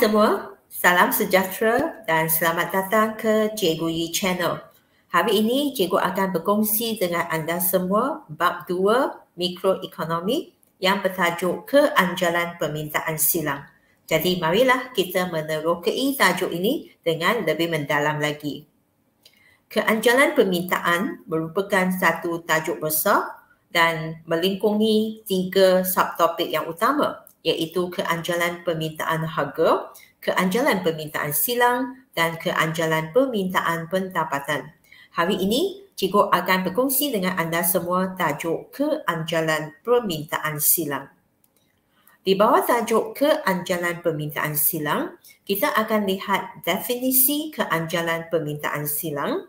semua, salam sejahtera dan selamat datang ke Cikgu Yi Channel. Hari ini, Cikgu akan berkongsi dengan anda semua bab 2 mikroekonomi yang bertajuk keanjalan permintaan silang. Jadi, marilah kita menerokai tajuk ini dengan lebih mendalam lagi. Keanjalan permintaan merupakan satu tajuk besar dan melingkungi 3 subtopik yang utama, iaitu keanjalan permintaan harga, keanjalan permintaan silang dan keanjalan permintaan pendapatan. Hari ini, Cikgu akan berkongsi dengan anda semua tajuk keanjalan permintaan silang. Di bawah tajuk keanjalan permintaan silang, kita akan lihat definisi keanjalan permintaan silang,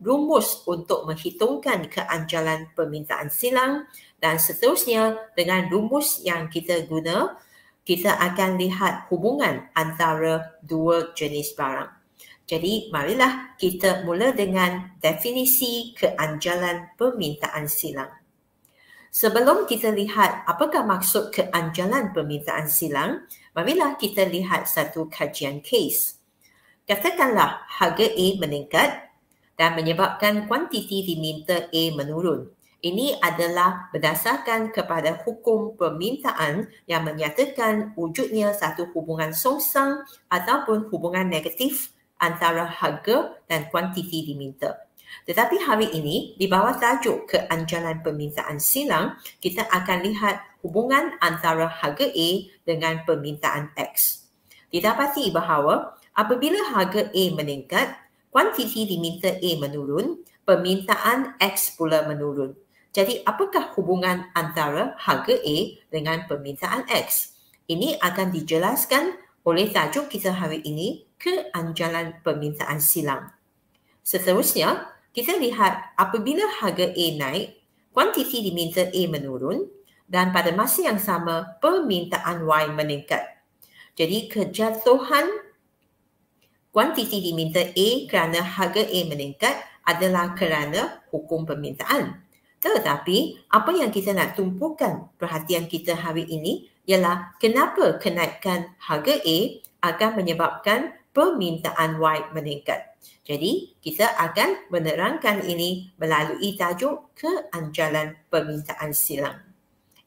rumus untuk menghitungkan keanjalan permintaan silang dan seterusnya dengan rumus yang kita guna, kita akan lihat hubungan antara dua jenis barang. Jadi, marilah kita mula dengan definisi keanjalan permintaan silang. Sebelum kita lihat apakah maksud keanjalan permintaan silang, marilah kita lihat satu kajian kes. Katakanlah harga A meningkat dan menyebabkan kuantiti diminta A menurun. Ini adalah berdasarkan kepada hukum permintaan yang menyatakan wujudnya satu hubungan songsang ataupun hubungan negatif antara harga dan kuantiti diminta. Tetapi hari ini, di bawah tajuk keanjalan permintaan silang, kita akan lihat hubungan antara harga A dengan permintaan X. Didapati bahawa apabila harga A meningkat, kuantiti diminta A menurun, permintaan X pula menurun. Jadi, apakah hubungan antara harga A dengan permintaan X? Ini akan dijelaskan oleh tajuk kita hari ini, keanjalan permintaan silang. Seterusnya, kita lihat apabila harga A naik, kuantiti diminta A menurun dan pada masa yang sama, permintaan Y meningkat. Jadi, kejatuhan kuantiti diminta A kerana harga A meningkat adalah kerana hukum permintaan. Tetapi, apa yang kita nak tumpukan perhatian kita hari ini ialah kenapa kenaikan harga A akan menyebabkan permintaan Y meningkat. Jadi, kita akan menerangkan ini melalui tajuk keanjalan permintaan silang.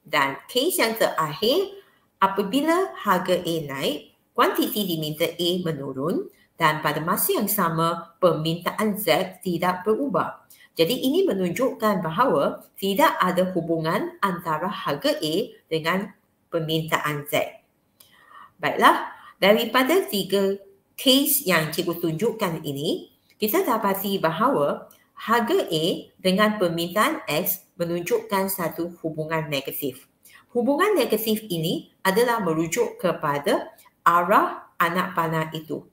Dan kes yang terakhir, apabila harga A naik, kuantiti diminta A menurun dan pada masa yang sama, permintaan Z tidak berubah. Jadi ini menunjukkan bahawa tidak ada hubungan antara harga A dengan permintaan Z. Baiklah, daripada 3 kes yang cikgu tunjukkan ini, kita dapati bahawa harga A dengan permintaan X menunjukkan satu hubungan negatif. Hubungan negatif ini adalah merujuk kepada arah anak panah itu.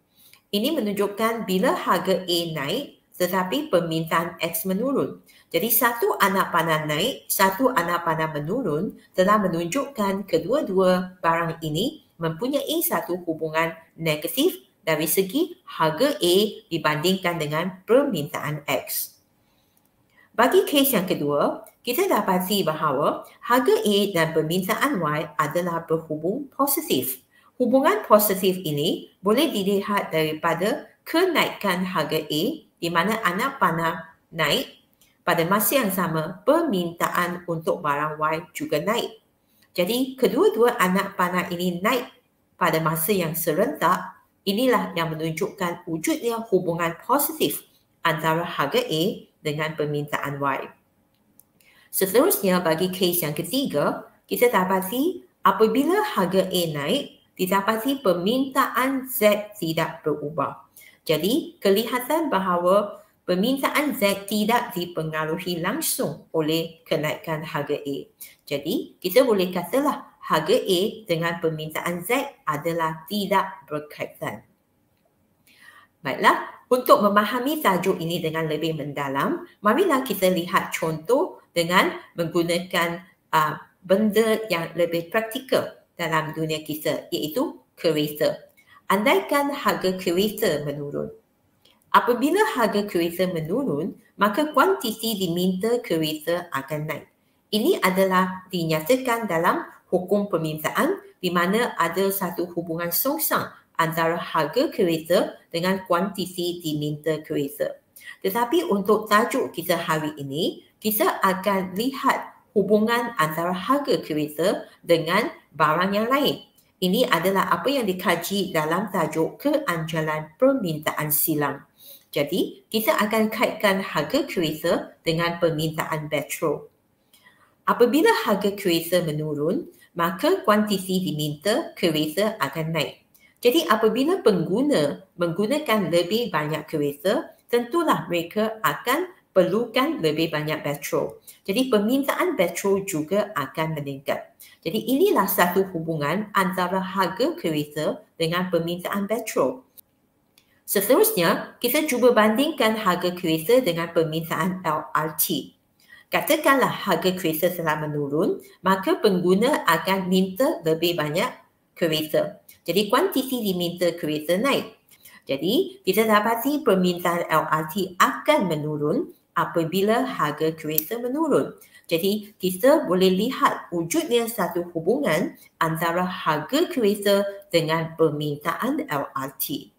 Ini menunjukkan bila harga A naik, tetapi permintaan X menurun. Jadi satu anak panah naik, satu anak panah menurun telah menunjukkan kedua-dua barang ini mempunyai satu hubungan negatif dari segi harga A dibandingkan dengan permintaan X. Bagi kes yang kedua, kita dapati bahawa harga A dan permintaan Y adalah berhubung positif. Hubungan positif ini boleh dilihat daripada kenaikan harga A di mana anak panah naik, pada masa yang sama permintaan untuk barang Y juga naik. Jadi kedua-dua anak panah ini naik pada masa yang serentak. Inilah yang menunjukkan wujudnya hubungan positif antara harga A dengan permintaan Y. Seterusnya bagi kes yang ketiga, kita dapati apabila harga A naik, didapati permintaan Z tidak berubah. Jadi, kelihatan bahawa permintaan Z tidak dipengaruhi langsung oleh kenaikan harga A. Jadi, kita boleh katalah harga A dengan permintaan Z adalah tidak berkaitan. Baiklah, untuk memahami tajuk ini dengan lebih mendalam, marilah kita lihat contoh dengan menggunakan benda yang lebih praktikal dalam dunia kita, iaitu kereta. Andaikan harga kereta menurun. Apabila harga kereta menurun, maka kuantiti diminta kereta akan naik. Ini adalah dinyatakan dalam hukum permintaan di mana ada satu hubungan songsang antara harga kereta dengan kuantiti diminta kereta. Tetapi untuk tajuk kita hari ini, kita akan lihat hubungan antara harga kereta dengan barang yang lain. Ini adalah apa yang dikaji dalam tajuk keanjalan permintaan silang. Jadi, kita akan kaitkan harga kereta dengan permintaan petrol. Apabila harga kereta menurun, maka kuantiti diminta kereta akan naik. Jadi apabila pengguna menggunakan lebih banyak kereta, tentulah mereka akan perlukan lebih banyak petrol. Jadi permintaan petrol juga akan meningkat. Jadi inilah satu hubungan antara harga kereta dengan permintaan petrol. Seterusnya, kita cuba bandingkan harga kereta dengan permintaan LRT. Katakanlah harga kereta telah menurun, maka pengguna akan minta lebih banyak kereta. Jadi kuantiti diminta kereta naik. Jadi kita dapati permintaan LRT akan menurun apabila harga kereta menurun. Jadi kita boleh lihat wujudnya satu hubungan antara harga kereta dengan permintaan LRT.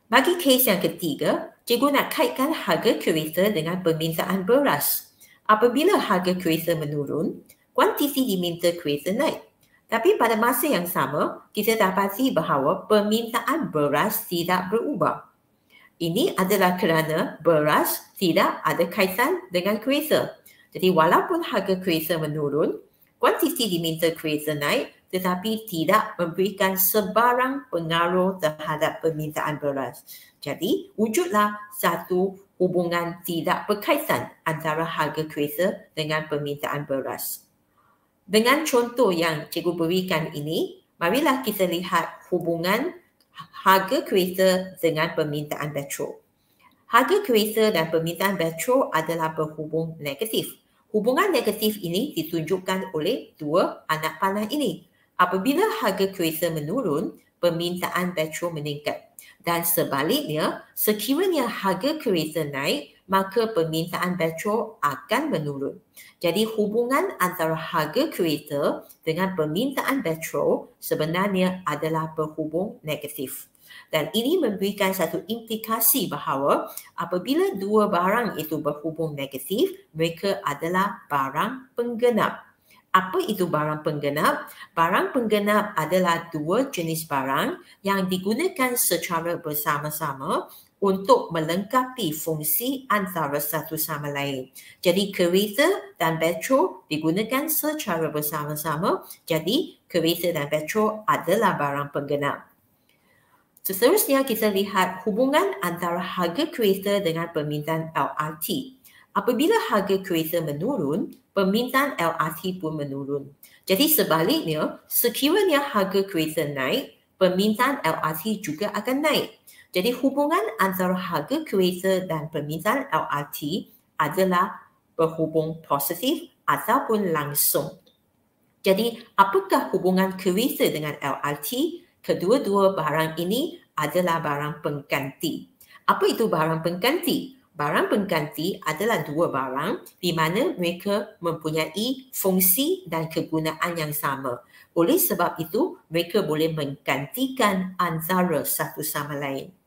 Bagi kes yang ketiga, cikgu nak kaitkan harga kereta dengan permintaan beras. Apabila harga kereta menurun, kuantiti diminta kereta naik. Tapi pada masa yang sama, kita dapati bahawa permintaan beras tidak berubah. Ini adalah kerana beras tidak ada kaitan dengan kereta. Jadi walaupun harga kereta menurun, kuantiti diminta kereta naik, tetapi tidak memberikan sebarang pengaruh terhadap permintaan beras. Jadi, wujudlah satu hubungan tidak berkaitan antara harga kereta dengan permintaan beras. Dengan contoh yang cikgu berikan ini, marilah kita lihat hubungan harga kereta dengan permintaan petrol. Harga kereta dan permintaan petrol adalah berhubung negatif. Hubungan negatif ini ditunjukkan oleh dua anak panah ini. Apabila harga kereta menurun, permintaan petrol meningkat. Dan sebaliknya, sekiranya harga kereta naik, maka permintaan petrol akan menurun. Jadi hubungan antara harga kereta dengan permintaan petrol sebenarnya adalah berhubung negatif. Dan ini memberikan satu implikasi bahawa apabila dua barang itu berhubung negatif, mereka adalah barang penggenap. Apa itu barang penggenap? Barang penggenap adalah dua jenis barang yang digunakan secara bersama-sama untuk melengkapi fungsi antara satu sama lain. Jadi kereta dan petrol digunakan secara bersama-sama. Jadi kereta dan petrol adalah barang penggenap. Seterusnya kita lihat hubungan antara harga kereta dengan permintaan LRT. Apabila harga kereta menurun, permintaan LRT pun menurun. Jadi sebaliknya, sekiranya harga kereta naik, permintaan LRT juga akan naik. Jadi hubungan antara harga kereta dan permintaan LRT adalah berhubung positif ataupun langsung. Jadi apakah hubungan kereta dengan LRT? Kedua-dua barang ini adalah barang pengganti. Apa itu barang pengganti? Barang pengganti adalah dua barang di mana mereka mempunyai fungsi dan kegunaan yang sama. Oleh sebab itu, mereka boleh menggantikan antara satu sama lain.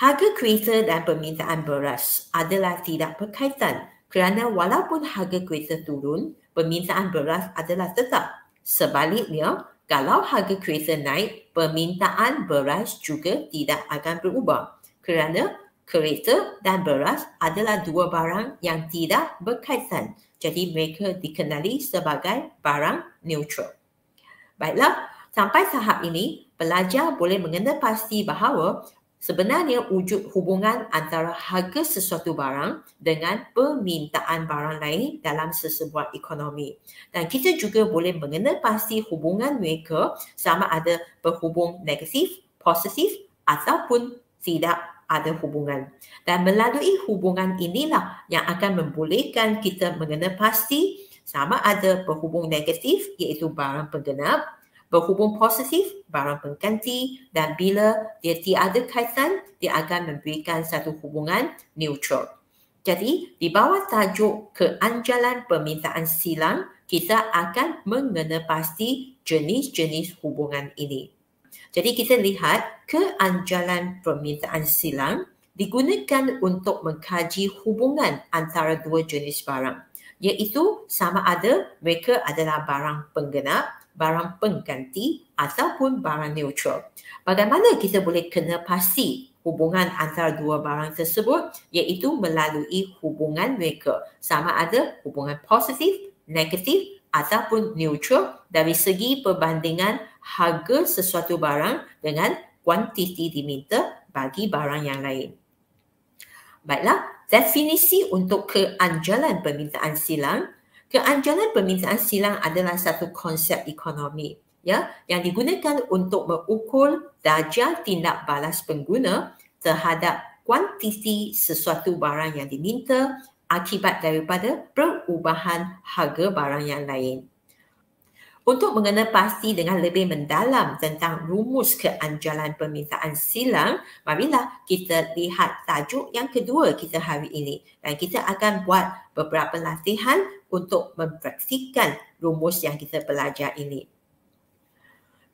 Harga kereta dan permintaan beras adalah tidak berkaitan kerana walaupun harga kereta turun, permintaan beras adalah tetap. Sebaliknya, kalau harga kereta naik, permintaan beras juga tidak akan berubah. Kerana kereta dan beras adalah dua barang yang tidak berkaitan. Jadi mereka dikenali sebagai barang neutral. Baiklah, sampai tahap ini, pelajar boleh mengenal pasti bahawa sebenarnya wujud hubungan antara harga sesuatu barang dengan permintaan barang lain dalam sesebuah ekonomi. Dan kita juga boleh mengenal pasti hubungan mereka sama ada berhubung negatif, positif ataupun tidak ada hubungan. Dan melalui hubungan inilah yang akan membolehkan kita mengenal pasti sama ada berhubung negatif iaitu barang penggenap, berhubung positif barang pengganti, dan bila dia tiada kaitan, dia akan memberikan satu hubungan neutral. Jadi, di bawah tajuk keanjalan permintaan silang, kita akan mengenapasti jenis-jenis hubungan ini. Jadi kita lihat keanjalan permintaan silang digunakan untuk mengkaji hubungan antara dua jenis barang, iaitu sama ada mereka adalah barang penggenap, barang pengganti ataupun barang neutral. Bagaimana kita boleh kena pasti hubungan antara dua barang tersebut, iaitu melalui hubungan mereka, sama ada hubungan positif, negatif ataupun neutral dari segi perbandingan harga sesuatu barang dengan kuantiti diminta bagi barang yang lain. Baiklah, definisi untuk keanjalan permintaan silang. Keanjalan permintaan silang adalah satu konsep ekonomi yang digunakan untuk mengukur darjah tindak balas pengguna terhadap kuantiti sesuatu barang yang diminta akibat daripada perubahan harga barang yang lain. Untuk mengenapasti dengan lebih mendalam tentang rumus keanjalan permintaan silang, marilah kita lihat tajuk yang kedua kita hari ini. Dan kita akan buat beberapa latihan untuk mempraktikkan rumus yang kita belajar ini.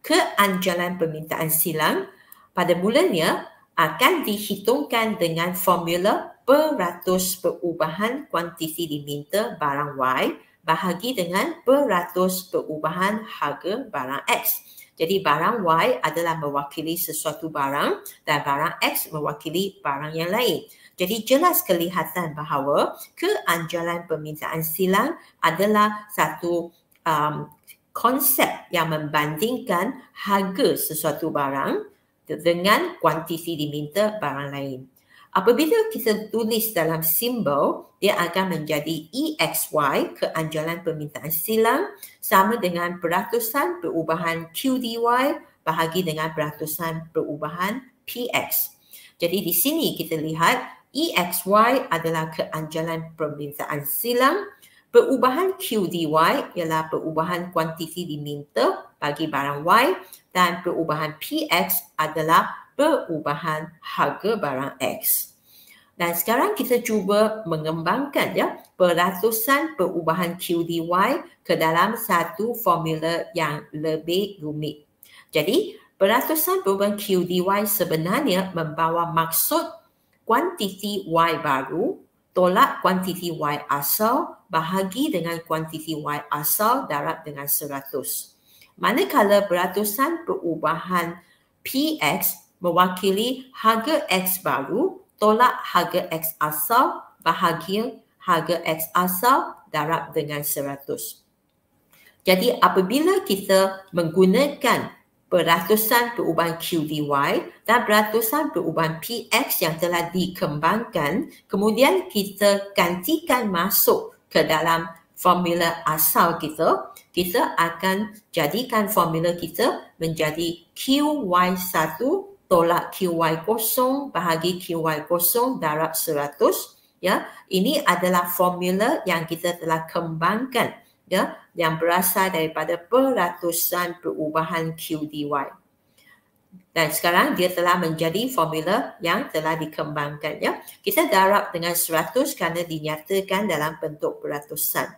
Keanjalan permintaan silang pada mulanya akan dihitungkan dengan formula peratus perubahan kuantiti diminta barang Y bahagi dengan peratus perubahan harga barang X. Jadi barang Y adalah mewakili sesuatu barang dan barang X mewakili barang yang lain. Jadi jelas kelihatan bahawa keanjalan permintaan silang adalah satu konsep yang membandingkan harga sesuatu barang dengan kuantiti diminta barang lain. Apabila kita tulis dalam simbol, dia akan menjadi EXY, keanjalan permintaan silang, sama dengan peratusan perubahan QDY bahagi dengan peratusan perubahan PX. Jadi di sini kita lihat EXY adalah keanjalan permintaan silang, perubahan QDY ialah perubahan kuantiti diminta bagi barang Y dan perubahan PX adalah perubahan harga barang X. Dan sekarang kita cuba mengembangkan peratusan perubahan QDY ke dalam satu formula yang lebih rumit. Jadi peratusan perubahan QDY sebenarnya membawa maksud kuantiti Y baru tolak kuantiti Y asal bahagi dengan kuantiti Y asal darab dengan 100. Manakala peratusan perubahan PX mewakili harga X baru tolak harga X asal bahagi harga X asal darab dengan 100. Jadi apabila kita menggunakan peratusan perubahan QDY dan peratusan perubahan PX yang telah dikembangkan, kemudian kita gantikan masuk ke dalam formula asal kita, kita akan jadikan formula kita menjadi QY1 tolak QY0 bahagi QY0 darab 100. Ini adalah formula yang kita telah kembangkan yang berasal daripada peratusan perubahan QDY. Dan sekarang dia telah menjadi formula yang telah dikembangkan. Kita darab dengan 100 kerana dinyatakan dalam bentuk peratusan.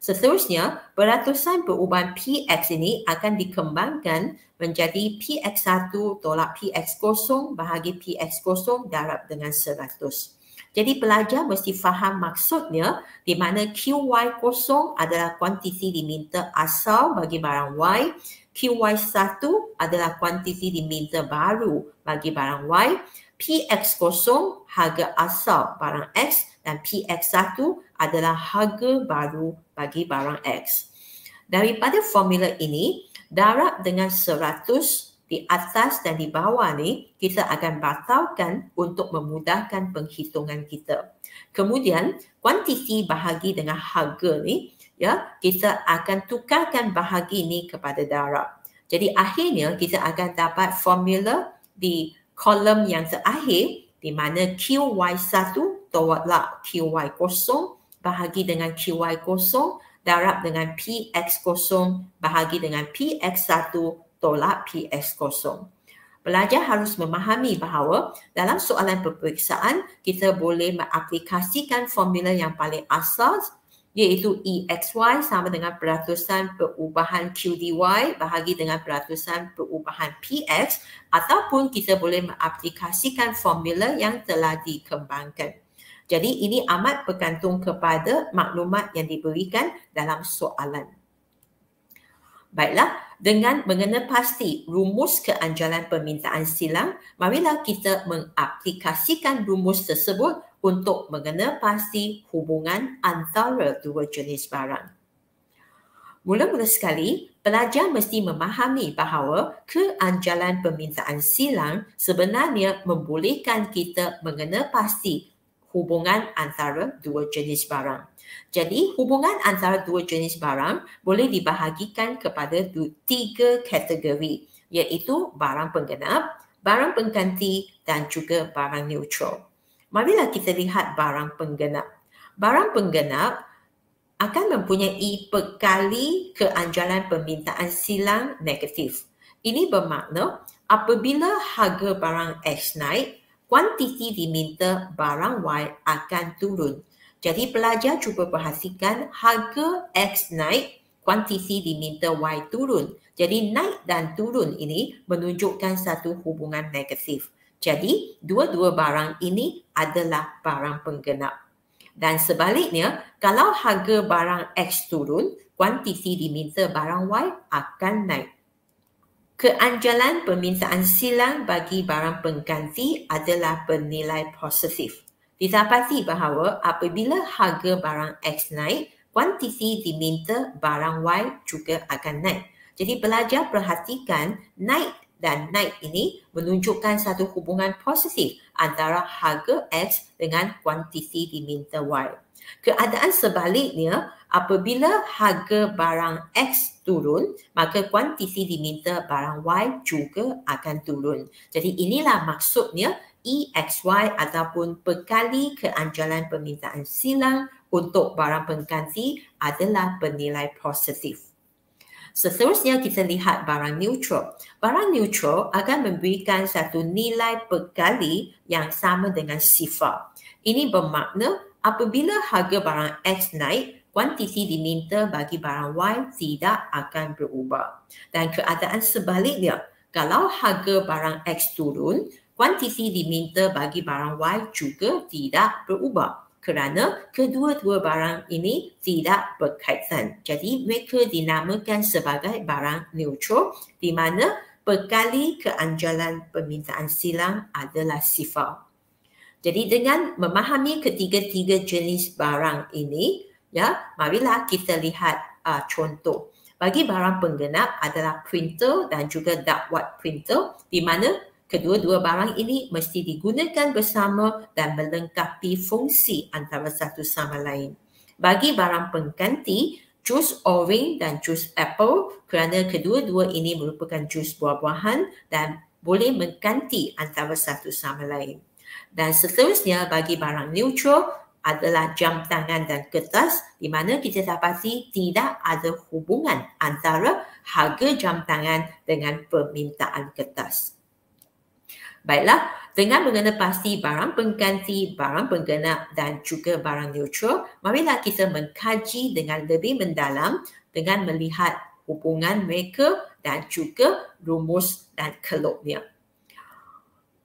Seterusnya, peratusan perubahan PX ini akan dikembangkan menjadi PX1 tolak PX0 bahagi PX0 darab dengan 100. Jadi pelajar mesti faham maksudnya di mana QY0 adalah kuantiti diminta asal bagi barang Y, QY1 adalah kuantiti diminta baru bagi barang Y, PX0 harga asal barang X dan PX1 adalah harga baru bagi barang X. Daripada formula ini, darab dengan 100 di atas dan di bawah ni, kita akan batalkan untuk memudahkan penghitungan kita. Kemudian, kuantiti bahagi dengan harga ni, kita akan tukarkan bahagi ni kepada darab. Jadi akhirnya kita akan dapat formula di kolom yang terakhir di mana QY1 tolak QY0 bahagi dengan QY0 darab dengan PX0 bahagi dengan PX1 tolak PX0. Pelajar harus memahami bahawa dalam soalan peperiksaan kita boleh mengaplikasikan formula yang paling asas iaitu EXY sama dengan peratusan perubahan QDY bahagi dengan peratusan perubahan PX, ataupun kita boleh mengaplikasikan formula yang telah dikembangkan. Jadi ini amat bergantung kepada maklumat yang diberikan dalam soalan. Baiklah, dengan mengenal pasti rumus keanjalan permintaan silang, marilah kita mengaplikasikan rumus tersebut untuk mengenal pasti hubungan antara dua jenis barang. Mula-mula sekali, pelajar mesti memahami bahawa keanjalan permintaan silang sebenarnya membolehkan kita mengenal pasti hubungan antara dua jenis barang. Jadi, hubungan antara dua jenis barang boleh dibahagikan kepada tiga kategori, iaitu barang penggenap, barang pengganti dan juga barang neutral. Marilah kita lihat barang penggenap. Barang penggenap akan mempunyai pekali keanjalan permintaan silang negatif. Ini bermakna apabila harga barang X naik, kuantiti diminta barang Y akan turun. Jadi pelajar cuba perhatikan harga X naik, kuantiti diminta Y turun. Jadi naik dan turun ini menunjukkan satu hubungan negatif. Jadi dua-dua barang ini adalah barang penggenap. Dan sebaliknya, kalau harga barang X turun, kuantiti diminta barang Y akan naik. Keanjalan permintaan silang bagi barang pengganti adalah bernilai positif. Didapati bahawa apabila harga barang X naik, kuantiti diminta barang Y juga akan naik. Jadi pelajar perhatikan naik dan naik ini menunjukkan satu hubungan positif antara harga X dengan kuantiti diminta Y. Keadaan sebaliknya, apabila harga barang X turun, maka kuantiti diminta barang Y juga akan turun. Jadi inilah maksudnya EXY ataupun pekali keanjalan permintaan silang untuk barang pengganti adalah bernilai positif. Seterusnya kita lihat barang neutral. Barang neutral akan memberikan satu nilai pekali yang sama dengan sifar. Ini bermakna apabila harga barang X naik, kuantiti diminta bagi barang Y tidak akan berubah. Dan keadaan sebaliknya, kalau harga barang X turun, kuantiti diminta bagi barang Y juga tidak berubah. Kerana kedua-dua barang ini tidak berkaitan. Jadi mereka dinamakan sebagai barang neutral di mana pekali keanjalan permintaan silang adalah sifar. Jadi dengan memahami ketiga-tiga jenis barang ini, ya, marilah kita lihat contoh. Bagi barang penggenap adalah printer dan juga dartboard printer di mana kedua-dua barang ini mesti digunakan bersama dan melengkapi fungsi antara satu sama lain. Bagi barang pengganti, jus orange dan jus apple kerana kedua-dua ini merupakan jus buah-buahan dan boleh mengganti antara satu sama lain. Dan seterusnya bagi barang neutral adalah jam tangan dan kertas di mana kita dapati tidak ada hubungan antara harga jam tangan dengan permintaan kertas. Baiklah, dengan mengenal pasti barang pengganti, barang penggenap dan juga barang neutral, marilah kita mengkaji dengan lebih mendalam dengan melihat hubungan mereka dan juga rumus dan kelopnya.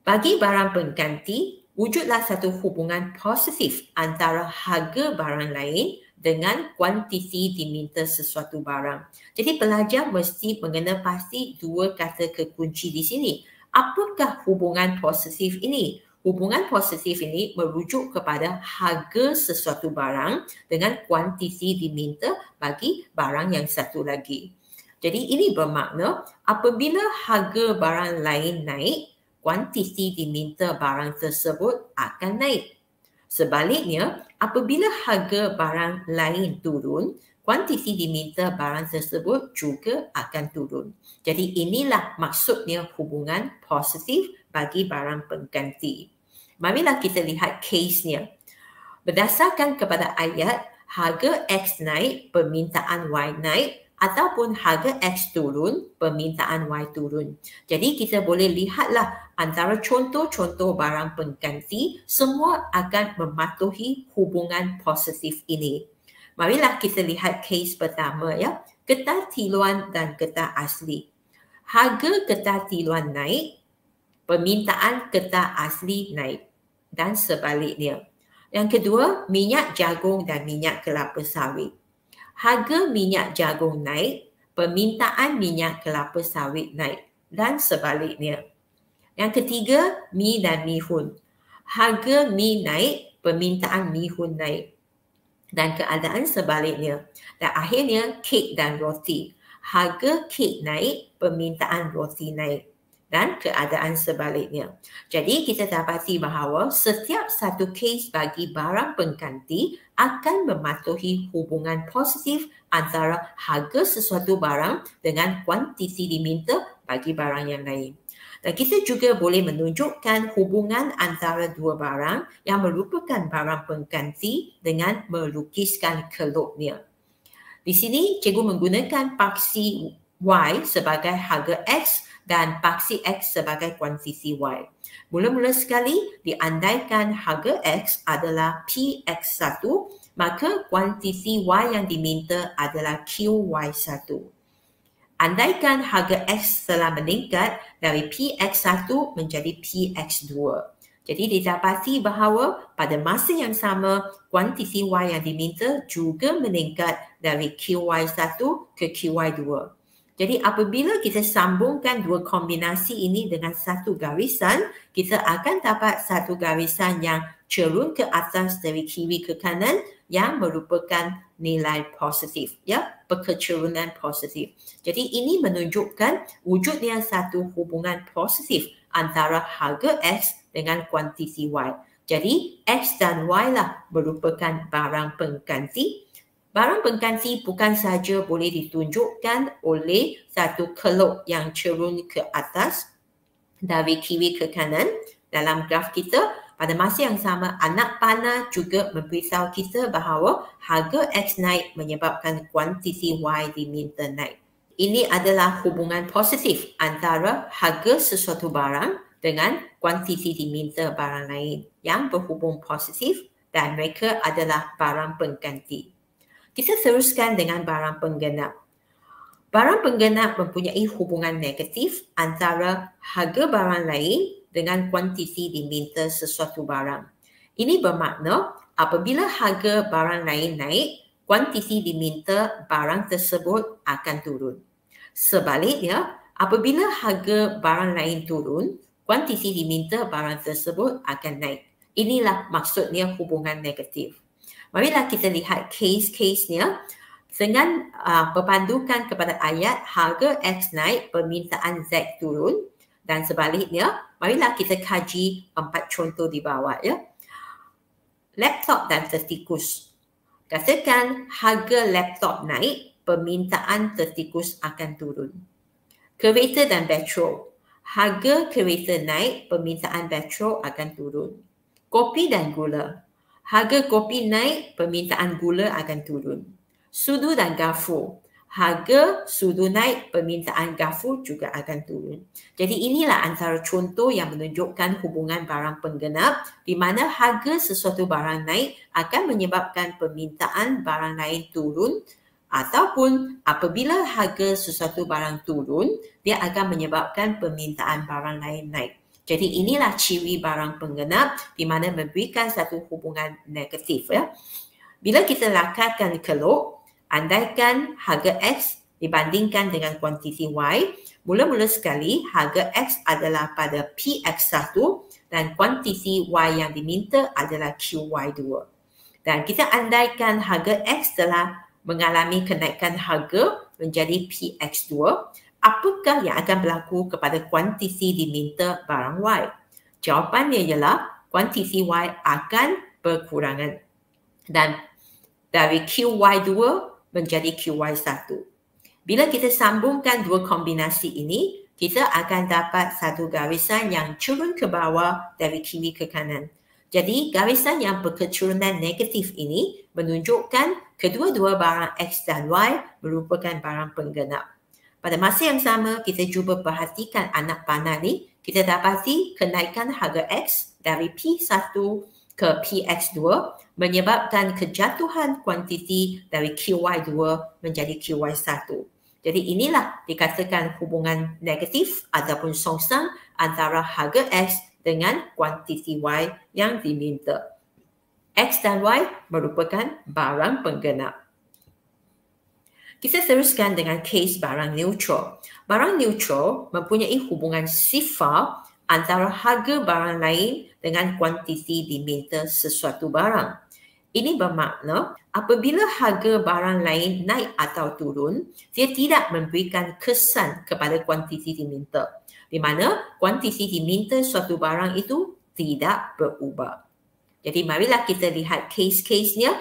Bagi barang pengganti, wujudlah satu hubungan positif antara harga barang lain dengan kuantiti diminta sesuatu barang. Jadi pelajar mesti mengenal pasti dua kata kekunci di sini. Apakah hubungan positif ini? Hubungan positif ini merujuk kepada harga sesuatu barang dengan kuantiti diminta bagi barang yang satu lagi. Jadi ini bermakna apabila harga barang lain naik, kuantiti diminta barang tersebut akan naik. Sebaliknya, apabila harga barang lain turun, kuantiti diminta barang tersebut juga akan turun. Jadi inilah maksudnya hubungan positif bagi barang pengganti. Marilah kita lihat case-nya. Berdasarkan kepada ayat, harga X naik, permintaan Y naik, ataupun harga X turun, permintaan Y turun. Jadi kita boleh lihatlah antara contoh-contoh barang pengganti, semua akan mematuhi hubungan positif ini. Marilah kita lihat kes pertama ya. Getah tiluan dan getah asli. Harga getah tiluan naik, permintaan getah asli naik dan sebaliknya. Yang kedua, minyak jagung dan minyak kelapa sawit. Harga minyak jagung naik, permintaan minyak kelapa sawit naik dan sebaliknya. Yang ketiga, mi dan mihun. Harga mi naik, permintaan mihun naik dan keadaan sebaliknya. Dan akhirnya, kek dan roti. Harga kek naik, permintaan roti naik dan keadaan sebaliknya. Jadi kita dapati bahawa setiap satu kes bagi barang pengganti akan mematuhi hubungan positif antara harga sesuatu barang dengan kuantiti diminta bagi barang yang lain. Dan kita juga boleh menunjukkan hubungan antara dua barang yang merupakan barang pengganti dengan melukiskan kelopnya. Di sini, cikgu menggunakan paksi Y sebagai harga X dan paksi X sebagai kuantiti Y. Mula-mula sekali, diandaikan harga X adalah PX1, maka kuantiti Y yang diminta adalah QY1. Andaikan harga X telah meningkat dari PX1 menjadi PX2. Jadi didapati bahawa pada masa yang sama, kuantiti Y yang diminta juga meningkat dari QY1 ke QY2. Jadi apabila kita sambungkan dua kombinasi ini dengan satu garisan, kita akan dapat satu garisan yang cerun ke atas dari kiri ke kanan yang merupakan nilai positif, ya, perkecerunan positif. Jadi ini menunjukkan wujudnya satu hubungan positif antara harga X dengan kuantiti Y. Jadi X dan Y lah merupakan barang pengganti. Barang pengganti bukan sahaja boleh ditunjukkan oleh satu kelop yang cerun ke atas dari kiri ke kanan dalam graf kita. Pada masa yang sama, anak panah juga memberitahu kita bahawa harga X naik menyebabkan kuantiti Y diminta naik. Ini adalah hubungan positif antara harga sesuatu barang dengan kuantiti diminta barang lain yang berhubung positif dan mereka adalah barang pengganti. Kita teruskan dengan barang penggenap. Barang penggenap mempunyai hubungan negatif antara harga barang lain dengan kuantiti diminta sesuatu barang. Ini bermakna apabila harga barang lain naik, kuantiti diminta barang tersebut akan turun. Sebaliknya, apabila harga barang lain turun, kuantiti diminta barang tersebut akan naik. Inilah maksudnya hubungan negatif. Marilah kita lihat kes-kesnya dengan berpandukan kepada ayat harga X naik, permintaan Z turun dan sebaliknya. Marilah kita kaji 4 contoh di bawah ya. Laptop dan tertikus. Katakan harga laptop naik, permintaan tertikus akan turun. Kereta dan petrol. Harga kereta naik, permintaan petrol akan turun. Kopi dan gula. Harga kopi naik, permintaan gula akan turun. Sudu dan garfu. Harga sudu naik, permintaan garfu juga akan turun. Jadi inilah antara contoh yang menunjukkan hubungan barang penggenap di mana harga sesuatu barang naik akan menyebabkan permintaan barang lain turun ataupun apabila harga sesuatu barang turun, dia akan menyebabkan permintaan barang lain naik. Jadi inilah ciri barang penggenap di mana memberikan satu hubungan negatif ya. Bila kita lakarkan kelop, andaikan harga X dibandingkan dengan kuantiti Y, mula-mula sekali harga X adalah pada PX1 dan kuantiti Y yang diminta adalah QY2. Dan kita andaikan harga X telah mengalami kenaikan harga menjadi PX2, apakah yang akan berlaku kepada kuantiti diminta barang Y? Jawapannya ialah kuantiti Y akan berkurangan dan dari QY2 menjadi QY1. Bila kita sambungkan dua kombinasi ini, kita akan dapat satu garisan yang cerun ke bawah dari kiri ke kanan. Jadi garisan yang berkecerunan negatif ini menunjukkan kedua-dua barang X dan Y merupakan barang penggenap. Pada masa yang sama, kita cuba perhatikan anak panah ni. Kita dapati kenaikan harga X dari P1 ke PX2 menyebabkan kejatuhan kuantiti dari QY2 menjadi QY1. Jadi inilah dikatakan hubungan negatif ataupun songsang antara harga X dengan kuantiti Y yang diminta. X dan Y merupakan barang penggenap. Kita teruskan dengan kes barang neutral. Barang neutral mempunyai hubungan sifar antara harga barang lain dengan kuantiti diminta sesuatu barang. Ini bermakna apabila harga barang lain naik atau turun, dia tidak memberikan kesan kepada kuantiti diminta, di mana kuantiti diminta suatu barang itu tidak berubah. Jadi marilah kita lihat kes-kesnya.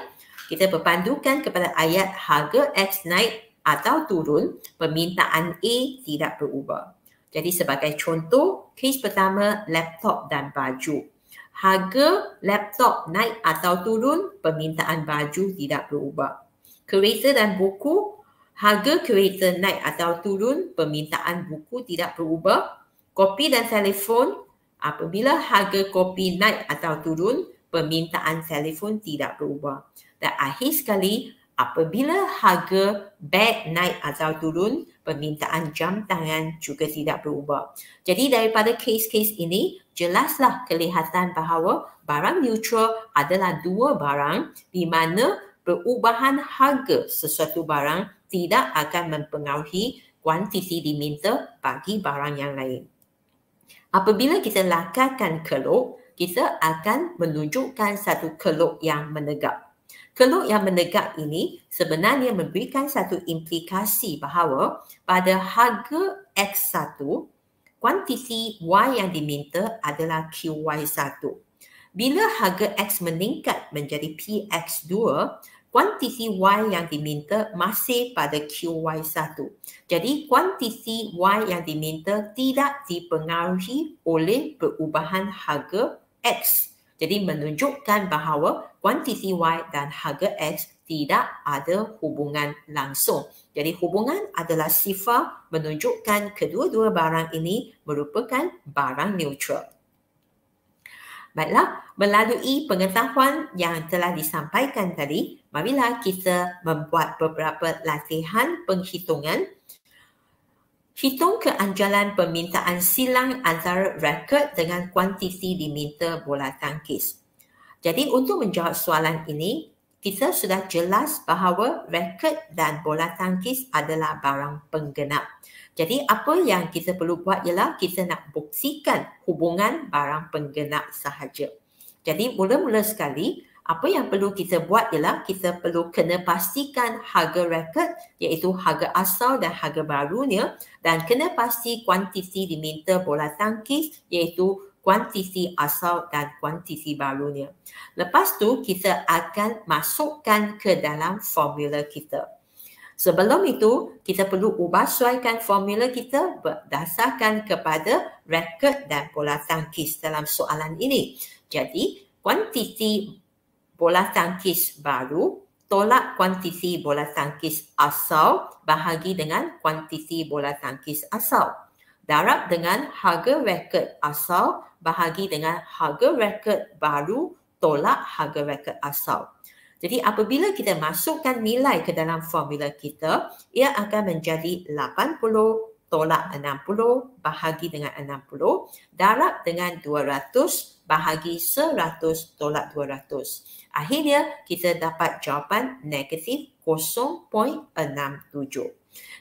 Kita berpandukan kepada ayat harga X naik atau turun, permintaan A tidak berubah. Jadi sebagai contoh, kes pertama laptop dan baju. Harga laptop naik atau turun, permintaan baju tidak berubah. Kereta dan buku, harga kereta naik atau turun, permintaan buku tidak berubah. Kopi dan telefon, apabila harga kopi naik atau turun, permintaan telefon tidak berubah. Dan akhir sekali, apabila harga beg naik atau turun, permintaan jam tangan juga tidak berubah. Jadi daripada kes-kes ini, jelaslah kelihatan bahawa barang neutral adalah dua barang di mana perubahan harga sesuatu barang tidak akan mempengaruhi kuantiti diminta bagi barang yang lain. Apabila kita lakarkan kelok, kita akan menunjukkan satu kelok yang menegak. Kelok yang menegak ini sebenarnya memberikan satu implikasi bahawa pada harga X1, kuantiti Y yang diminta adalah QY1. Bila harga X meningkat menjadi PX2, kuantiti Y yang diminta masih pada QY1. Jadi kuantiti Y yang diminta tidak dipengaruhi oleh perubahan harga X. Jadi menunjukkan bahawa kuantiti Y dan harga X tidak ada hubungan langsung. Jadi hubungan adalah sifar menunjukkan kedua-dua barang ini merupakan barang neutral. Baiklah, melalui pengetahuan yang telah disampaikan tadi, marilah kita membuat beberapa latihan penghitungan. Hitung keanjalan permintaan silang antara rekod dengan kuantiti diminta bola tangkis. Jadi untuk menjawab soalan ini, kita sudah jelas bahawa rekod dan bola tangkis adalah barang penggenap. Jadi apa yang kita perlu buat ialah kita nak buktikan hubungan barang penggenap sahaja. Jadi mula-mula sekali, apa yang perlu kita buat ialah kita perlu kena pastikan harga rekod iaitu harga asal dan harga barunya, dan kena pasti kuantiti diminta bola tangkis iaitu kuantiti asal dan kuantiti barunya. Lepas tu kita akan masukkan ke dalam formula kita. Sebelum itu, kita perlu ubah suaikan formula kita berdasarkan kepada rekod dan bola tangkis dalam soalan ini. Jadi, kuantiti bola tangkis baru tolak kuantiti bola tangkis asal bahagi dengan kuantiti bola tangkis asal. Darab dengan harga rekod asal bahagi dengan harga rekod baru tolak harga rekod asal. Jadi apabila kita masukkan nilai ke dalam formula kita, ia akan menjadi 80 tolak 60 bahagi dengan 60, darab dengan 200 bahagi 100 tolak 200. Akhirnya kita dapat jawapan negatif 0.67.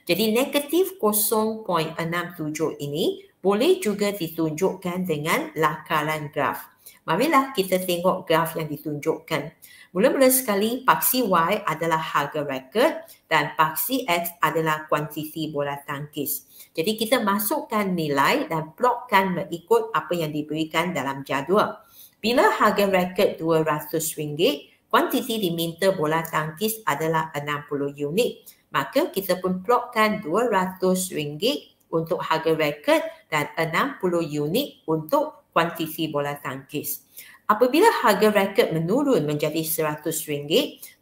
Jadi negatif 0.67 ini boleh juga ditunjukkan dengan lakaran graf. Marilah kita tengok graf yang ditunjukkan. Mula-mula sekali, paksi Y adalah harga rekod dan paksi X adalah kuantiti bola tangkis. Jadi kita masukkan nilai dan plotkan mengikut apa yang diberikan dalam jadual. Bila harga rekod RM200, kuantiti diminta bola tangkis adalah 60 unit. Maka kita pun plotkan RM200 untuk harga rekod dan 60 unit untuk kuantiti bola tangkis. Apabila harga rekod menurun menjadi RM100,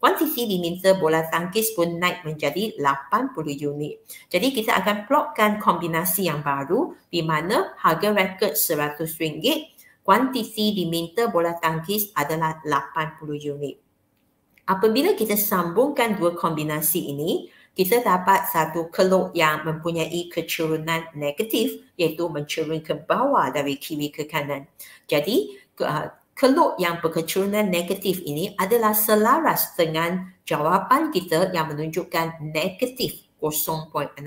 kuantiti diminta bola tangkis pun naik menjadi 80 unit. Jadi kita akan plotkan kombinasi yang baru di mana harga rekod RM100 kuantiti diminta bola tangkis adalah 80 unit. Apabila kita sambungkan dua kombinasi ini, kita dapat satu keluk yang mempunyai kecurunan negatif, iaitu mencurun ke bawah dari kiri ke kanan. Jadi, keluk yang berkecurunan negatif ini adalah selaras dengan jawapan kita yang menunjukkan negatif 0.67.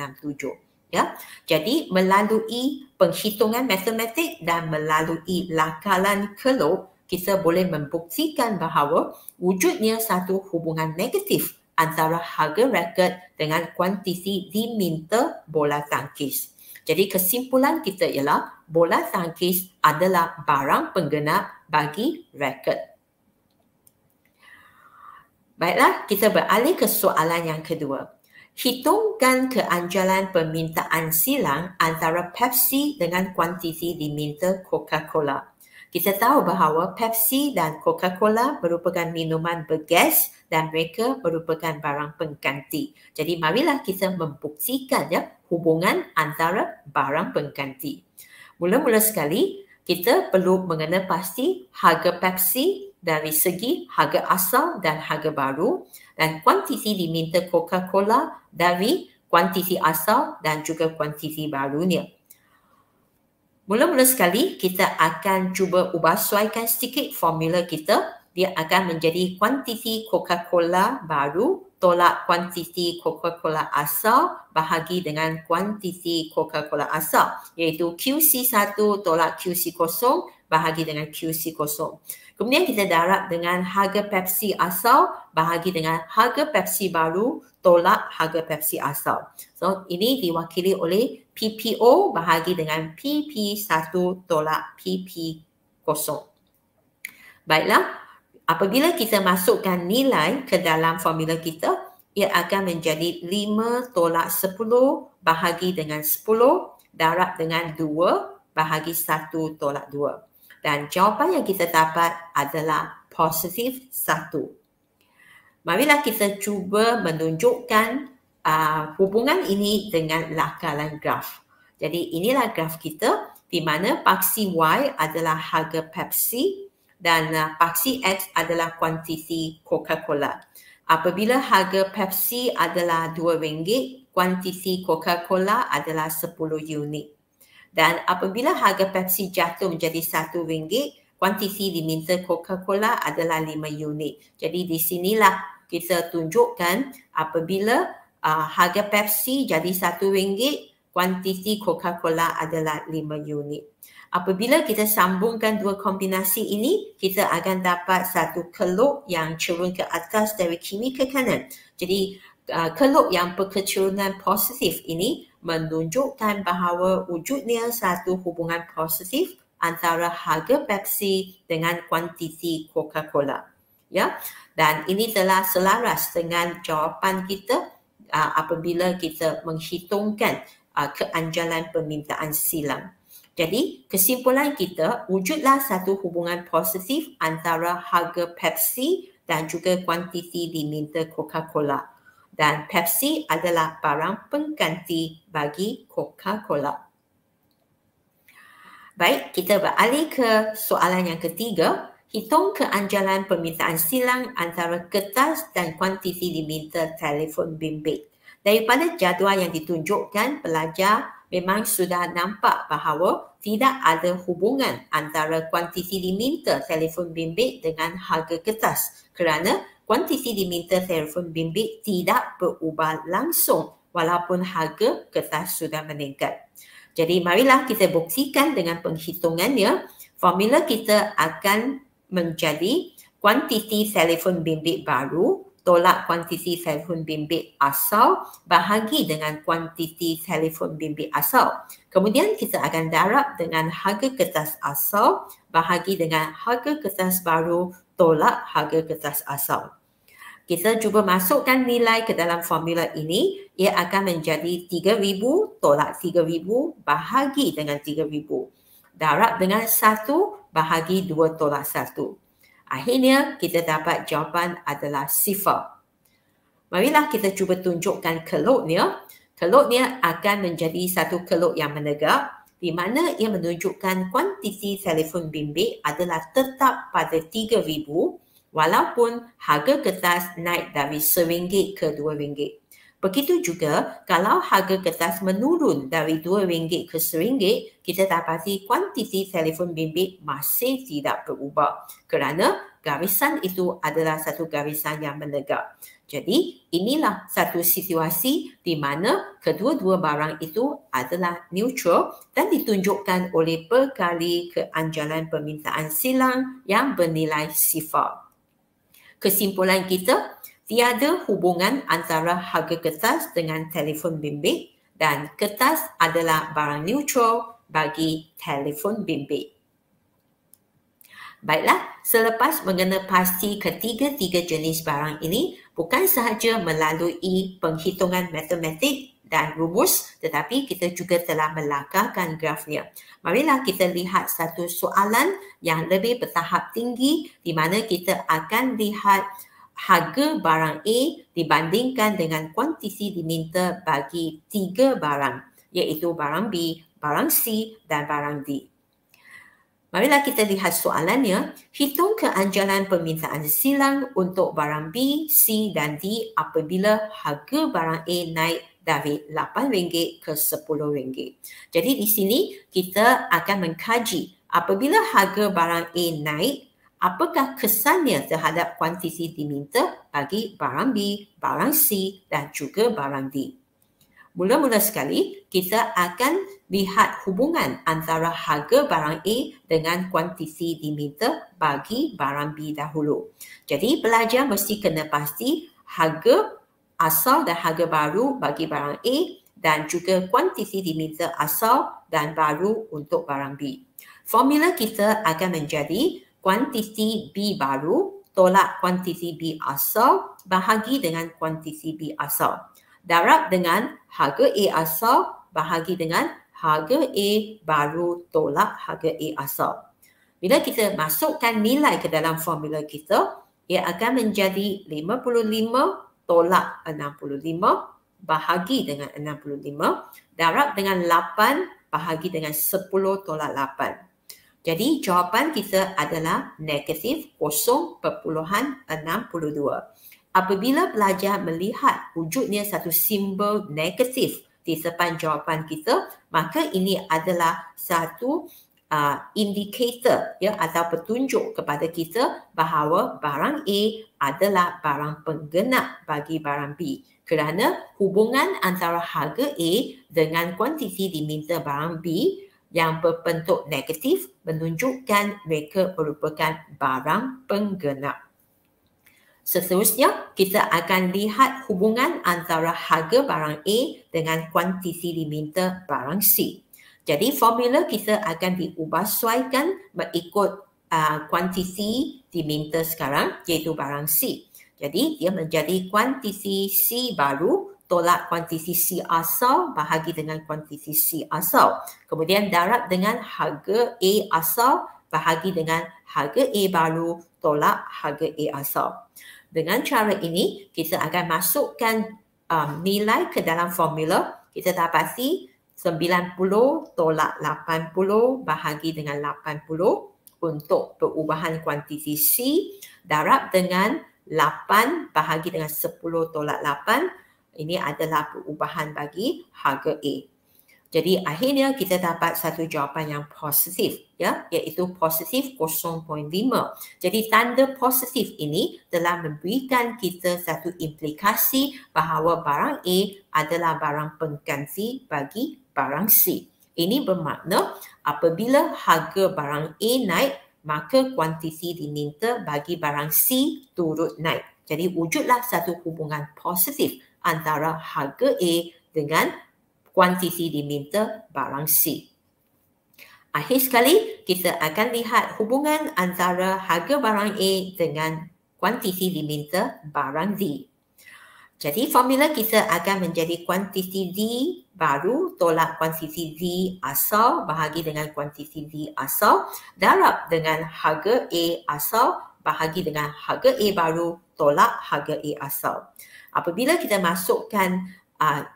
Ya, jadi melalui penghitungan matematik dan melalui lakalan keluk, kita boleh membuktikan bahawa wujudnya satu hubungan negatif antara harga raket dengan kuantiti diminta bola tangkis. Jadi kesimpulan kita ialah bola tangkis adalah barang penggenap bagi raket. Baiklah, kita beralih ke soalan yang kedua. Hitungkan keanjalan permintaan silang antara Pepsi dengan kuantiti diminta Coca-Cola. Kita tahu bahawa Pepsi dan Coca-Cola merupakan minuman bergas dan mereka merupakan barang pengganti. Jadi marilah kita membuktikan hubungan antara barang pengganti. Mula-mula sekali, kita perlu mengenal pasti harga Pepsi dari segi harga asal dan harga baru, dan kuantiti diminta Coca-Cola dari kuantiti asal dan juga kuantiti barunya. Mula-mula sekali, kita akan cuba ubah suaikan sedikit formula kita. Dia akan menjadi kuantiti Coca-Cola baru tolak kuantiti Coca-Cola asal bahagi dengan kuantiti Coca-Cola asal, iaitu QC1 tolak QC0 bahagi dengan QC0. Kemudian kita darab dengan harga Pepsi asal bahagi dengan harga Pepsi baru tolak harga Pepsi asal. So, ini diwakili oleh PPO bahagi dengan PP1 tolak PP0. Baiklah, apabila kita masukkan nilai ke dalam formula kita, ia akan menjadi 5 tolak 10 bahagi dengan 10 darab dengan 2 bahagi 1 tolak 2. Dan jawapan yang kita dapat adalah positif 1. Marilah kita cuba menunjukkan hubungan ini dengan lakalan graf. Jadi inilah graf kita di mana paksi Y adalah harga Pepsi dan paksi X adalah kuantiti Coca-Cola. Apabila harga Pepsi adalah RM2, kuantiti Coca-Cola adalah 10 unit. Dan apabila harga Pepsi jatuh menjadi RM1, kuantiti diminta Coca-Cola adalah 5 unit. Jadi di sinilah kita tunjukkan apabila harga Pepsi jadi RM1, kuantiti Coca-Cola adalah 5 unit. Apabila kita sambungkan dua kombinasi ini, kita akan dapat satu keluk yang curun ke atas dari kiri ke kanan. Jadi keluk yang berkecurunan positif ini menunjukkan bahawa wujudnya satu hubungan positif antara harga Pepsi dengan kuantiti Coca-Cola. Ya, dan ini telah selaras dengan jawapan kita apabila kita menghitungkan keanjalan permintaan silang. Jadi, kesimpulan kita, wujudlah satu hubungan positif antara harga Pepsi dan juga kuantiti diminta Coca-Cola. Dan Pepsi adalah barang pengganti bagi Coca-Cola. Baik, kita beralih ke soalan yang ketiga. Hitung keanjalan permintaan silang antara kertas dan kuantiti diminta telefon bimbit. Daripada jadual yang ditunjukkan, pelajar memang sudah nampak bahawa tidak ada hubungan antara kuantiti diminta telefon bimbit dengan harga kertas kerana kuantiti diminta telefon bimbit tidak berubah langsung walaupun harga kertas sudah meningkat. Jadi marilah kita buktikan dengan penghitungannya. Formula kita akan menjadi kuantiti telefon bimbit baru tolak kuantiti telefon bimbit asal bahagi dengan kuantiti telefon bimbit asal. Kemudian kita akan darab dengan harga kertas asal bahagi dengan harga kertas baru tolak harga kertas asal. Kita cuba masukkan nilai ke dalam formula ini, ia akan menjadi 3,000 tolak 3,000 bahagi dengan 3,000. Darab dengan 1 bahagi 2 tolak 1. Akhirnya kita dapat jawapan adalah 0. Marilah kita cuba tunjukkan keluknya. Keluknya akan menjadi satu keluk yang menegak di mana ia menunjukkan kuantiti telefon bimbit adalah tetap pada RM3,000 walaupun harga kertas naik dari RM1 ke RM2. Begitu juga kalau harga kertas menurun dari RM2 ke RM1, kita dapati kuantiti telefon bimbit masih tidak berubah kerana garisan itu adalah satu garisan yang menegak. Jadi inilah satu situasi di mana kedua-dua barang itu adalah neutral dan ditunjukkan oleh perkali keanjalan permintaan silang yang bernilai sifar. Kesimpulan kita, tiada hubungan antara harga kertas dengan telefon bimbit dan kertas adalah barang neutral bagi telefon bimbit. Baiklah, selepas mengenal pasti ketiga-tiga jenis barang ini bukan sahaja melalui penghitungan matematik dan rumus, tetapi kita juga telah melakarkan grafnya. Marilah kita lihat satu soalan yang lebih bertahap tinggi di mana kita akan lihat harga barang A dibandingkan dengan kuantiti diminta bagi 3 barang, iaitu barang B, barang C dan barang D. Marilah kita lihat soalannya. Hitung keanjalan permintaan silang untuk barang B, C dan D apabila harga barang A naik dari RM8 ke RM10. Jadi di sini kita akan mengkaji apabila harga barang A naik, apakah kesannya terhadap kuantiti diminta bagi barang B, barang C dan juga barang D. Mula-mula sekali, kita akan lihat hubungan antara harga barang A dengan kuantiti diminta bagi barang B dahulu. Jadi, pelajar mesti kena pasti harga asal dan harga baru bagi barang A dan juga kuantiti diminta asal dan baru untuk barang B. Formula kita akan menjadi kuantiti B baru tolak kuantiti B asal bahagi dengan kuantiti B asal. Darab dengan harga A asal bahagi dengan harga A baru tolak harga A asal. Bila kita masukkan nilai ke dalam formula kita, ia akan menjadi 55 tolak 65 bahagi dengan 65 darab dengan 8 bahagi dengan 10 tolak 8. Jadi jawapan kita adalah negatif 0.62. Apabila pelajar melihat wujudnya satu simbol negatif di depan jawapan kita, maka ini adalah satu indikator atau petunjuk kepada kita bahawa barang A adalah barang penggenap bagi barang B kerana hubungan antara harga A dengan kuantiti diminta barang B yang berbentuk negatif menunjukkan mereka merupakan barang penggenap. Seterusnya, kita akan lihat hubungan antara harga barang A dengan kuantiti diminta barang C. Jadi formula kita akan diubahsuaikan mengikut kuantiti diminta sekarang iaitu barang C. Jadi dia menjadi kuantiti C baru tolak kuantiti C asal bahagi dengan kuantiti C asal. Kemudian darab dengan harga A asal bahagi dengan harga A baru tolak harga A asal. Dengan cara ini kita akan masukkan nilai ke dalam formula. Kita dapati 90 tolak 80 bahagi dengan 80 untuk perubahan kuantiti C darab dengan 8 bahagi dengan 10 tolak 8. Ini adalah perubahan bagi harga A. Jadi akhirnya kita dapat satu jawapan yang positif, iaitu positif 0.5. Jadi tanda positif ini telah memberikan kita satu implikasi bahawa barang A adalah barang pengganti bagi barang C. Ini bermakna apabila harga barang A naik, maka kuantiti diminta bagi barang C turut naik. Jadi wujudlah satu hubungan positif antara harga A dengan kuantiti diminta barang C. Akhir sekali, kita akan lihat hubungan antara harga barang A dengan kuantiti diminta barang D. Jadi formula kita akan menjadi kuantiti D baru tolak kuantiti D asal bahagi dengan kuantiti D asal darab dengan harga A asal bahagi dengan harga A baru tolak harga A asal. Apabila kita masukkan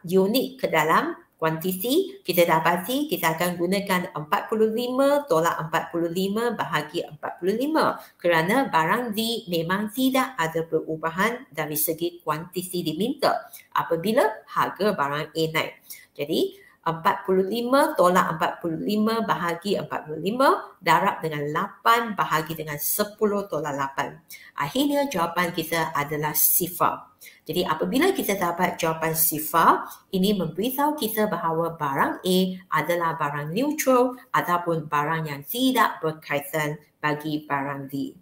unit ke dalam Kuantiti kita dapati kita akan gunakan 45 tolak 45 bahagi 45 kerana barang D memang tidak ada perubahan dari segi kuantiti diminta apabila harga barang A naik. Jadi 45 tolak 45 bahagi 45 darab dengan 8 bahagi dengan 10 tolak 8. Akhirnya jawapan kita adalah sifar. Jadi apabila kita dapat jawapan sifar, ini memberitahu kita bahawa barang A adalah barang neutral ataupun barang yang tidak berkaitan bagi barang D.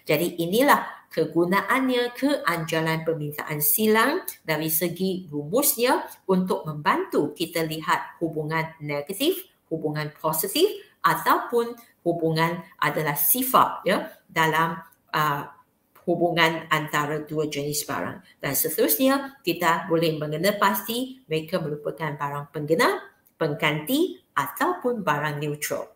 Jadi inilah kegunaannya keanjalan permintaan silang dari segi rumusnya untuk membantu kita lihat hubungan negatif, hubungan positif ataupun hubungan adalah sifar dalam hubungan antara dua jenis barang. Dan seterusnya, kita boleh mengenal pasti mereka merupakan barang penggena, pengganti ataupun barang neutral.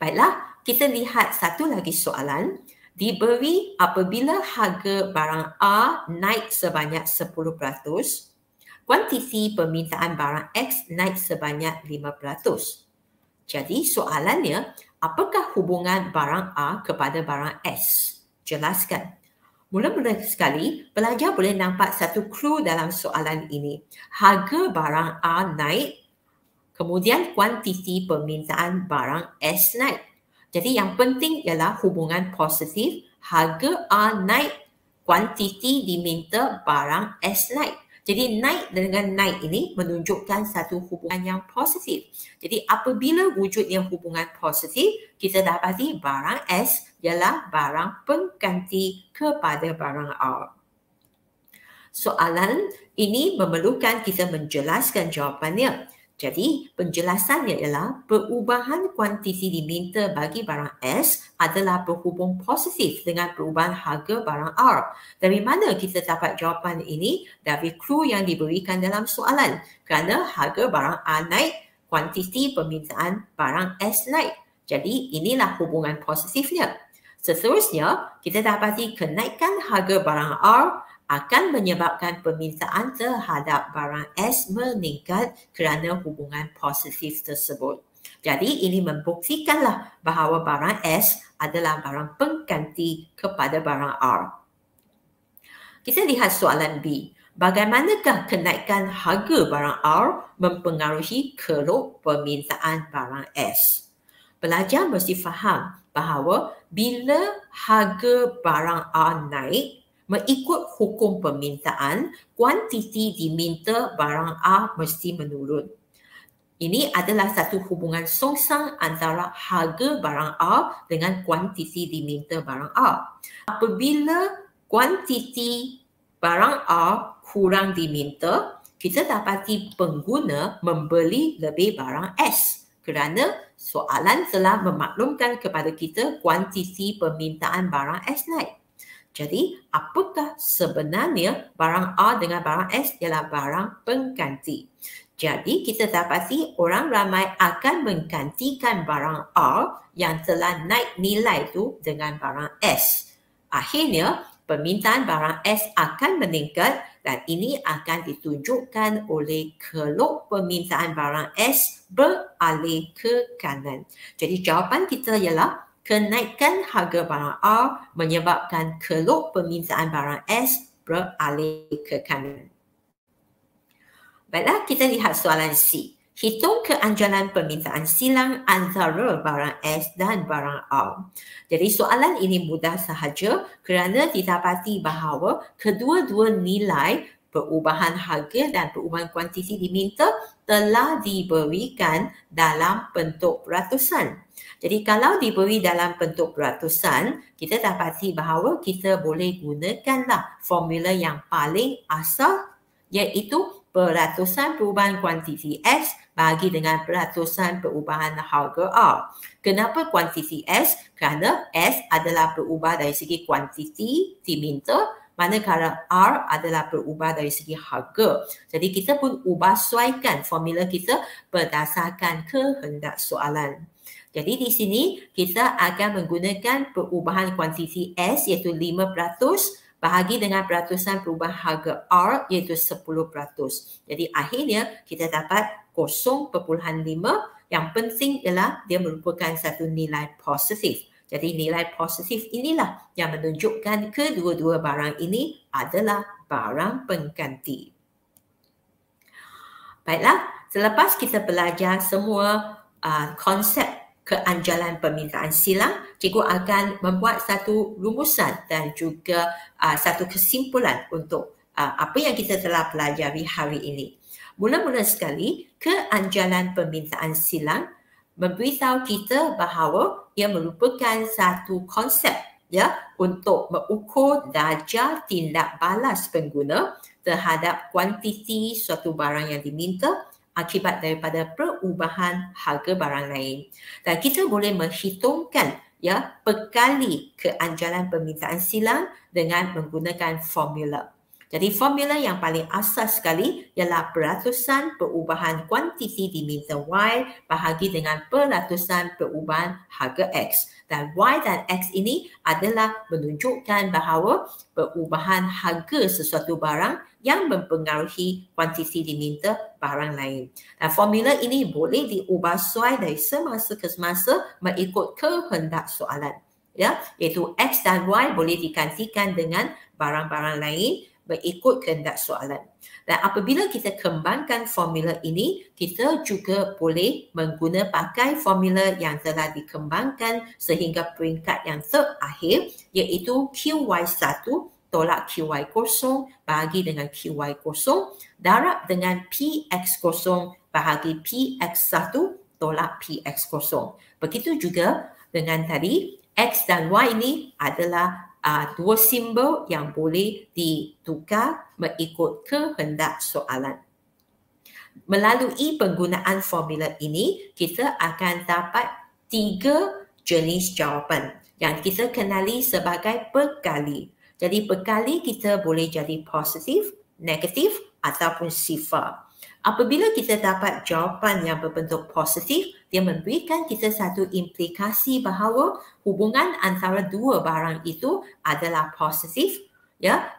Baiklah, kita lihat satu lagi soalan. Diberi apabila harga barang A naik sebanyak 10%, kuantiti permintaan barang X naik sebanyak 5%. Jadi soalannya, apakah hubungan barang A kepada barang S? Jelaskan. Mula-mula sekali, pelajar boleh nampak satu clue dalam soalan ini. Harga barang A naik, kemudian kuantiti permintaan barang S naik. Jadi yang penting ialah hubungan positif. Harga A naik, kuantiti diminta barang S naik. Jadi naik dengan naik ini menunjukkan satu hubungan yang positif. Jadi apabila wujudnya hubungan positif, kita dapati barang S ialah barang pengganti kepada barang A. Soalan ini memerlukan kita menjelaskan jawapannya. Jadi penjelasannya ialah perubahan kuantiti diminta bagi barang S adalah berhubung positif dengan perubahan harga barang R. Dari mana kita dapat jawapan ini? Dari clue yang diberikan dalam soalan. Kerana harga barang A naik, kuantiti permintaan barang S naik. Jadi inilah hubungan positifnya. Seterusnya, kita dapati kenaikan harga barang R akan menyebabkan permintaan terhadap barang S meningkat kerana hubungan positif tersebut. Jadi ini membuktikanlah bahawa barang S adalah barang pengganti kepada barang R. Kita lihat soalan B. Bagaimanakah kenaikan harga barang R mempengaruhi keruk permintaan barang S? Pelajar mesti faham bahawa bila harga barang R naik, mengikut hukum permintaan, kuantiti diminta barang A mesti menurun. Ini adalah satu hubungan songsang antara harga barang A dengan kuantiti diminta barang A. Apabila kuantiti barang A kurang diminta, kita dapati pengguna membeli lebih barang S kerana soalan telah memaklumkan kepada kita kuantiti permintaan barang S naik. Jadi, apakah sebenarnya barang A dengan barang S ialah barang pengganti? Jadi, kita dapati orang ramai akan menggantikan barang A yang telah naik nilai itu dengan barang S. Akhirnya, permintaan barang S akan meningkat dan ini akan ditunjukkan oleh kelok permintaan barang S beralih ke kanan. Jadi, jawapan kita ialah kenaikan harga barang A menyebabkan kelok permintaan barang S beralih ke kanan. Baiklah, kita lihat soalan C. Hitung keanjalan permintaan silang antara barang S dan barang A. Jadi soalan ini mudah sahaja kerana didapati bahawa kedua-dua nilai perubahan harga dan perubahan kuantiti diminta telah diberikan dalam bentuk peratusan. Jadi kalau diberi dalam bentuk peratusan, kita dapati bahawa kita boleh gunakanlah formula yang paling asal iaitu peratusan perubahan kuantiti S bagi dengan peratusan perubahan harga R. Kenapa kuantiti S? Kerana S adalah berubah dari segi kuantiti diminta, manakala R adalah berubah dari segi harga. Jadi kita pun ubah sesuaikan formula kita berdasarkan kehendak soalan. Jadi di sini kita akan menggunakan perubahan kuantiti S iaitu 5% bahagi dengan peratusan perubahan harga R iaitu 10%. Jadi akhirnya kita dapat 0.5. Yang penting ialah dia merupakan satu nilai positif. Jadi nilai positif inilah yang menunjukkan kedua-dua barang ini adalah barang pengganti. Baiklah, selepas kita belajar semua konsep keanjalan permintaan silang, cikgu akan membuat satu rumusan dan juga satu kesimpulan untuk apa yang kita telah pelajari hari ini. Mula-mula sekali, keanjalan permintaan silang memberitahu kita bahawa ia merupakan satu konsep untuk mengukur darjah tindak balas pengguna terhadap kuantiti suatu barang yang diminta akibat daripada perubahan harga barang lain. Dan kita boleh menghitungkan perkali keanjalan permintaan silang dengan menggunakan formula. Jadi formula yang paling asas sekali ialah peratusan perubahan kuantiti diminta Y bahagi dengan peratusan perubahan harga X. Dan Y dan X ini adalah menunjukkan bahawa perubahan harga sesuatu barang yang mempengaruhi kuantiti diminta barang lain. Dan formula ini boleh diubah sesuai dari semasa ke semasa mengikut kehendak soalan. Iaitu X dan Y boleh digantikan dengan barang-barang lain mengikut kehendak soalan. Dan apabila kita kembangkan formula ini, kita juga boleh pakai formula yang telah dikembangkan sehingga peringkat yang terakhir iaitu QY1 tolak QY0 bahagi dengan QY0 darab dengan PX0 bahagi PX1 tolak PX0. Begitu juga dengan tadi, X dan Y ini adalah dua simbol yang boleh ditukar mengikut kehendak soalan. Melalui penggunaan formula ini, kita akan dapat 3 jenis jawapan yang kita kenali sebagai perkali. Jadi perkali kita boleh jadi positif, negatif ataupun sifar. Apabila kita dapat jawapan yang berbentuk positif, dia memberikan kita satu implikasi bahawa hubungan antara dua barang itu adalah positif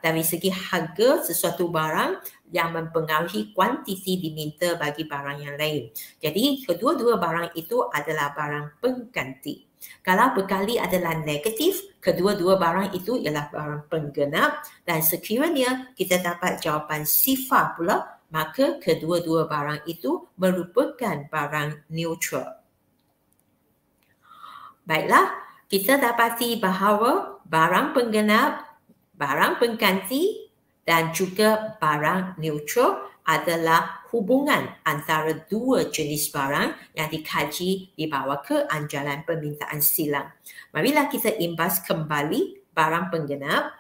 dari segi harga sesuatu barang yang mempengaruhi kuantiti diminta bagi barang yang lain. Jadi kedua-dua barang itu adalah barang pengganti. Kalau berkali adalah negatif, kedua-dua barang itu ialah barang penggenap dan sekiranya kita dapat jawapan sifar pula, maka kedua-dua barang itu merupakan barang neutral. Baiklah, kita dapati bahawa barang penggenap, barang pengganti dan juga barang neutral adalah hubungan antara dua jenis barang yang dikaji di bawah keanjalan permintaan silang. Marilah kita imbas kembali barang penggenap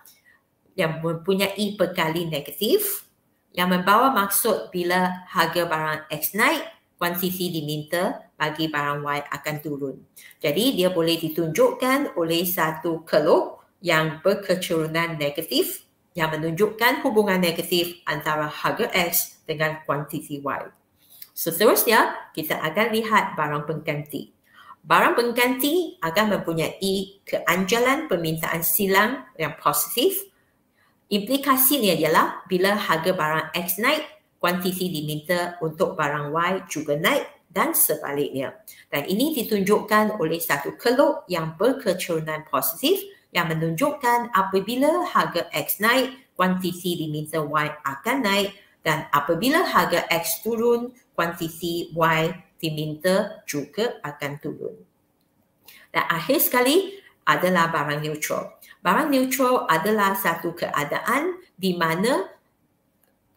yang mempunyai perkali negatif yang membawa maksud bila harga barang X naik, kuantiti diminta bagi barang Y akan turun. Jadi dia boleh ditunjukkan oleh satu keluk yang berkecurunan negatif yang menunjukkan hubungan negatif antara harga X dengan kuantiti Y. Seterusnya, kita akan lihat barang pengganti. Barang pengganti akan mempunyai keanjalan permintaan silang yang positif. Implikasinya ialah bila harga barang X naik, kuantiti diminta untuk barang Y juga naik dan sebaliknya. Dan ini ditunjukkan oleh satu keluk yang berkecurunan positif yang menunjukkan apabila harga X naik, kuantiti diminta Y akan naik dan apabila harga X turun, kuantiti Y diminta juga akan turun. Dan akhir sekali adalah barang neutral. Barang neutral adalah satu keadaan di mana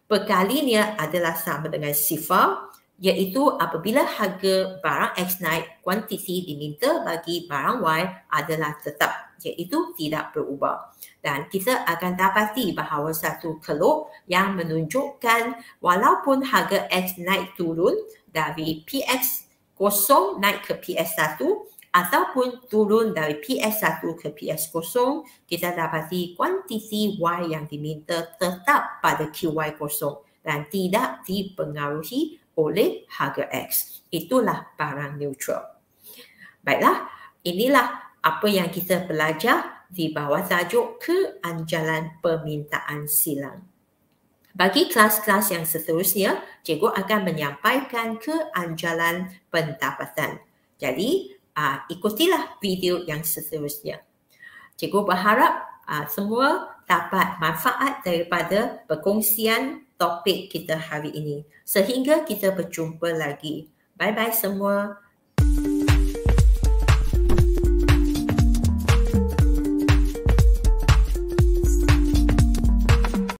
perkalinya adalah sama dengan sifar, iaitu apabila harga barang X naik, kuantiti diminta bagi barang Y adalah tetap, iaitu tidak berubah. Dan kita akan dapati bahawa satu keluk yang menunjukkan walaupun harga X naik turun dari PX0 naik ke PS1, ataupun turun dari PS1 ke PS0, kita dapati kuantiti Y yang diminta tetap pada QY0 dan tidak dipengaruhi oleh harga X. Itulah barang neutral. Baiklah, inilah apa yang kita belajar di bawah tajuk Keanjalan Permintaan Silang. Bagi kelas-kelas yang seterusnya, cikgu akan menyampaikan keanjalan pendapatan. Jadi, ikutilah video yang seterusnya. Cikgu berharap semua dapat manfaat daripada perkongsian topik kita hari ini. Sehingga kita berjumpa lagi. Bye-bye semua.